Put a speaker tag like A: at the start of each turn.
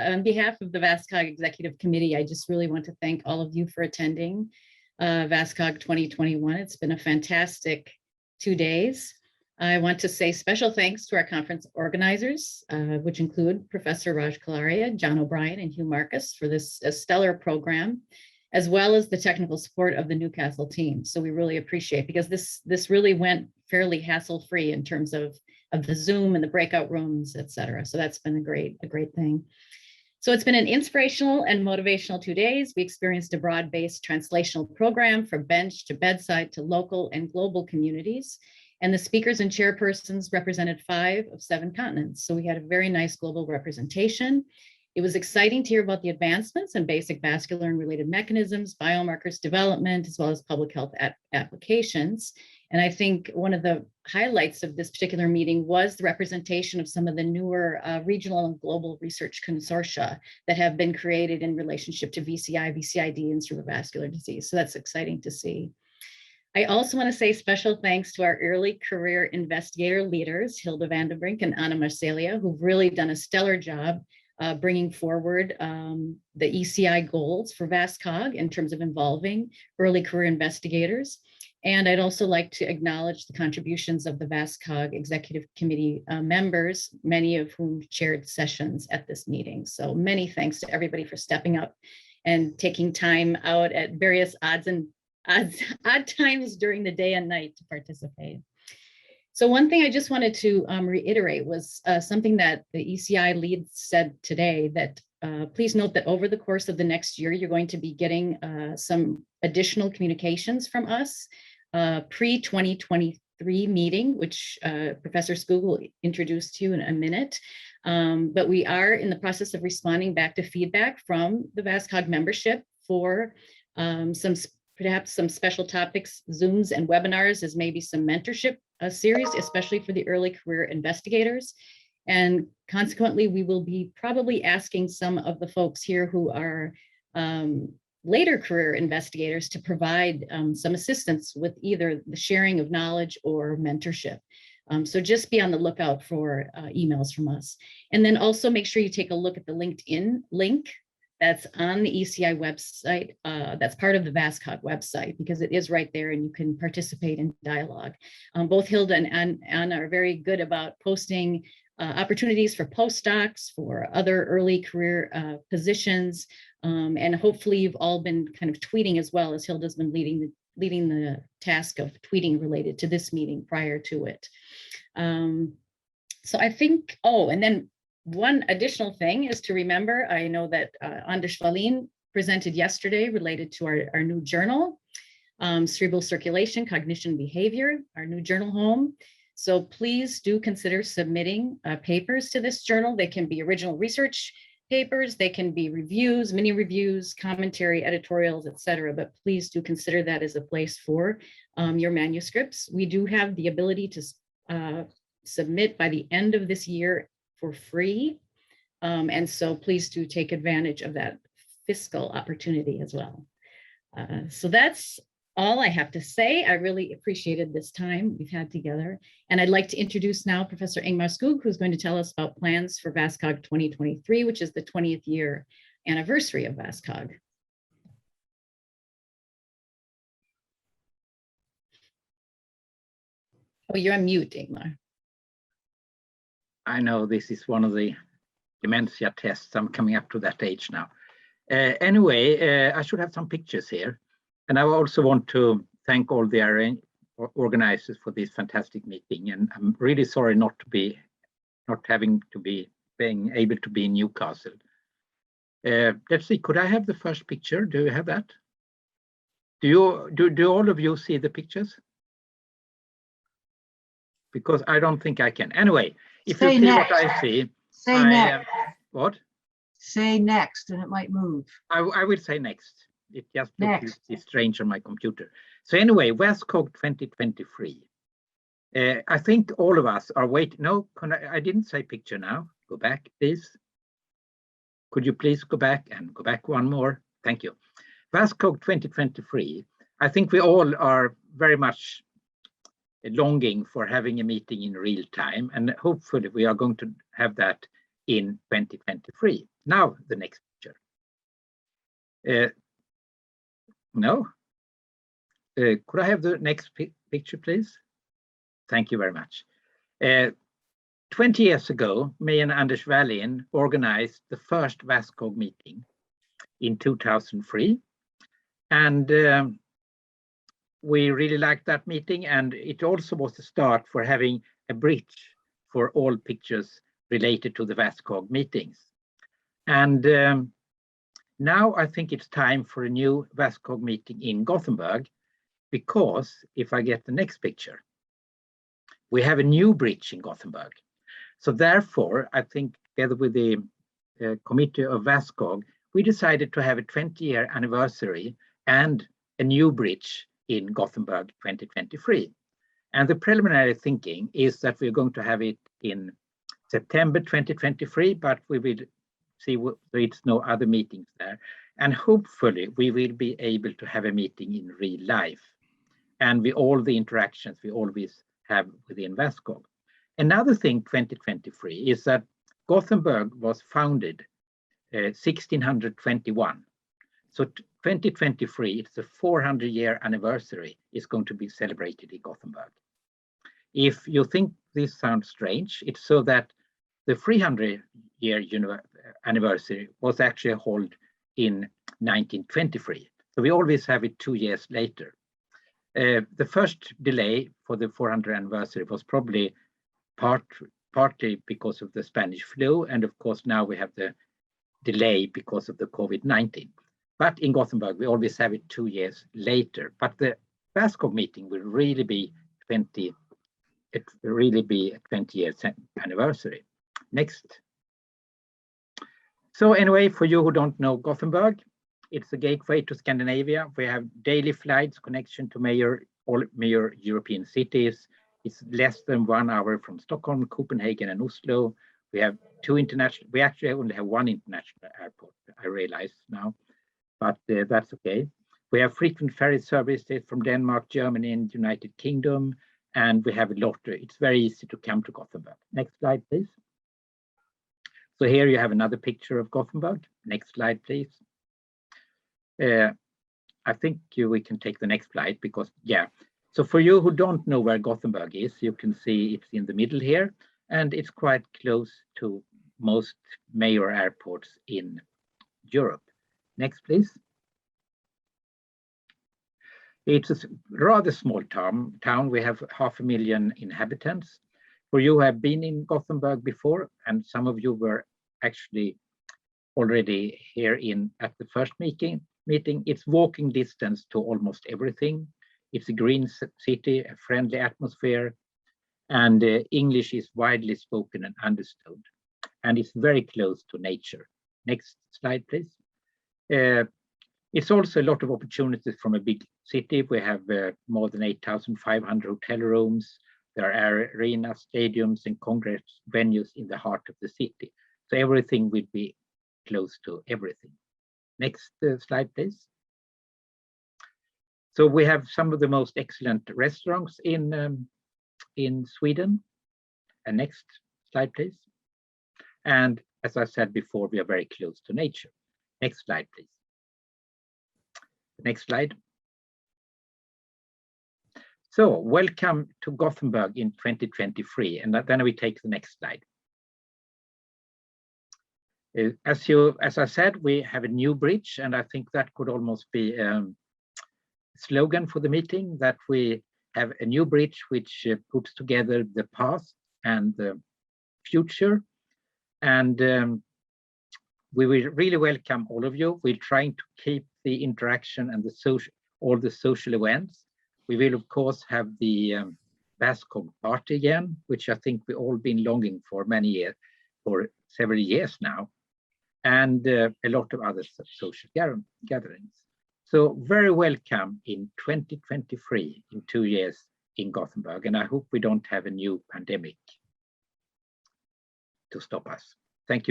A: on behalf of the VasCog Executive Committee, I just really want to thank all of you for attending VasCog 2021. It's been a fantastic 2 days. I want to say special thanks to our conference organizers, which include Professor Raj Kalaria, John O'Brien, and Hugh Marcus for this stellar program, as well as the technical support of the Newcastle team. So we really appreciate, because this really went fairly hassle-free in terms of the Zoom and the breakout rooms, et cetera. So that's been a great thing. So it's been an inspirational and motivational 2 days. We experienced a broad-based translational program from bench to bedside to local and global communities. And the speakers and chairpersons represented 5 of 7 continents. So we had a very nice global representation. It was exciting to hear about the advancements in basic vascular and related mechanisms, biomarkers development, as well as public health applications. And I think one of the highlights of this particular meeting was the representation of some of the newer regional and global research consortia that have been created in relationship to VCI, VCID, and cerebrovascular disease. So that's exciting to see. I also want to say special thanks to our early career investigator leaders, Hilda Vandenbrink and Anna Marcelia, who've really done a stellar job bringing forward the ECI goals for VasCog in terms of involving early career investigators. And I'd also like to acknowledge the contributions of the VasCog Executive Committee members, many of whom chaired sessions at this meeting. So many thanks to everybody for stepping up and taking time out at various odd times during the day and night to participate. So one thing I just wanted to reiterate was something that the ECI lead said today, that please note that over the course of the next year, you're going to be getting some additional communications from us, pre-2023 meeting, which Professor Skoog will introduce to you in a minute. But we are in the process of responding back to feedback from the VasCog membership for perhaps some special topics, Zooms and webinars, as maybe some mentorship series, especially for the early career investigators. And consequently, we will be probably asking some of the folks here who are later career investigators to provide some assistance with either the sharing of knowledge or mentorship. So just be on the lookout for emails from us. And then also make sure you take a look at the LinkedIn link that's on the ECI website, that's part of the VasCog website, because it is right there and you can participate in dialogue. Both Hilda and Anna are very good about posting opportunities for postdocs, for other early career positions. And hopefully you've all been kind of tweeting as well, as Hilda's been leading the task of tweeting related to this meeting prior to it. So I think, and then one additional thing is to remember, I know that Anders Wallin presented yesterday related to our new journal, Cerebral Circulation, Cognition, Behavior, our new journal home. So please do consider submitting papers to this journal. They can be original research papers, they can be reviews, mini reviews, commentary, editorials, etc. But please do consider that as a place for your manuscripts. We do have the ability to submit by the end of this year for free. And so please do take advantage of that fiscal opportunity as well. So that's all I have to say. I really appreciated this time we've had together. And I'd like to introduce now Professor Ingmar Skoog, who's going to tell us about plans for VasCog 2023, which is the 20th year anniversary of VasCog. Oh, you're on mute, Ingmar.
B: I know this is one of the dementia tests. I'm coming up to that age now. Anyway, I should have some pictures here. And I also want to thank all the organizers for this fantastic meeting. And I'm really sorry not being able to be in Newcastle. Let's see, could I have the first picture? Do you have that? Do all of you see the pictures? Because I don't think I can. Anyway, if you see what I see,
C: say next.
B: What?
C: Say next, and it might move.
B: I will say next. It just looks strange on my computer. So anyway, VasCog 2023. I think all of us are waiting. No, I didn't say picture now. Go back, please. Could you please go back and go back one more? Thank you. VasCog 2023. I think we all are very much longing for having a meeting in real time, and hopefully we are going to have that in 2023. Now the next picture. No. Could I have the next picture, please? Thank you very much. 20 years ago, me and Anders Wallin organized the first VasCog meeting in 2003. And we really liked that meeting. And it also was the start for having a bridge for all pictures related to the VasCog meetings. And now I think it's time for a new VasCog meeting in Gothenburg, because if I get the next picture, we have a new bridge in Gothenburg. So therefore, I think together with the committee of VasCog, we decided to have a 20-year anniversary and a new bridge in Gothenburg 2023. And the preliminary thinking is that we're going to have it in September 2023, but we will see it's no other meetings there. And hopefully we will be able to have a meeting in real life and with all the interactions we always have within VasCog. Another thing 2023 is that Gothenburg was founded 1621. So 2023, it's the 400-year anniversary is going to be celebrated in Gothenburg. If you think this sounds strange, it's so that the 300-year anniversary was actually held in 1923. So we always have it 2 years later. The first delay for the 400th anniversary was probably partly because of the Spanish flu, and of course now we have the delay because of the COVID-19. But in Gothenburg we always have it 2 years later. But the VasCog meeting will really be a 20-year anniversary. Next. So anyway, for you who don't know Gothenburg, it's a gateway to Scandinavia. We have daily flights connection to all major European cities. It's less than 1 hour from Stockholm, Copenhagen, and Oslo. We have we actually only have one international airport, I realize now, but that's okay. We have frequent ferry services from Denmark, Germany, and United Kingdom, and we have a lot. It's very easy to come to Gothenburg. Next slide, please. So here you have another picture of Gothenburg. Next slide, please. I think we can take the next slide because, yeah. So for you who don't know where Gothenburg is, you can see it's in the middle here, and it's quite close to most major airports in Europe. Next, please. It's a rather small town. We have 500,000 inhabitants. For you who have been in Gothenburg before, and some of you were actually already here at the first meeting, it's walking distance to almost everything. It's a green city, a friendly atmosphere, and English is widely spoken and understood. And it's very close to nature. Next slide, please. It's also a lot of opportunities from a big city. We have more than 8,500 hotel rooms. There are arenas, stadiums, and congress venues in the heart of the city. So everything will be close to everything. Next slide, please. So we have some of the most excellent restaurants in Sweden. And next slide, please. And as I said before, we are very close to nature. Next slide, please. Next slide. So welcome to Gothenburg in 2023. And then we take the next slide. As I said, we have a new bridge, and I think that could almost be a slogan for the meeting, that we have a new bridge which puts together the past and the future. And we will really welcome all of you. We're trying to keep the interaction and all the social events. We will, of course, have the VasCog party again, which I think we've all been longing for for several years now, and a lot of other social gatherings. So very welcome in 2023, in 2 years in Gothenburg, and I hope we don't have a new pandemic to stop us. Thank you.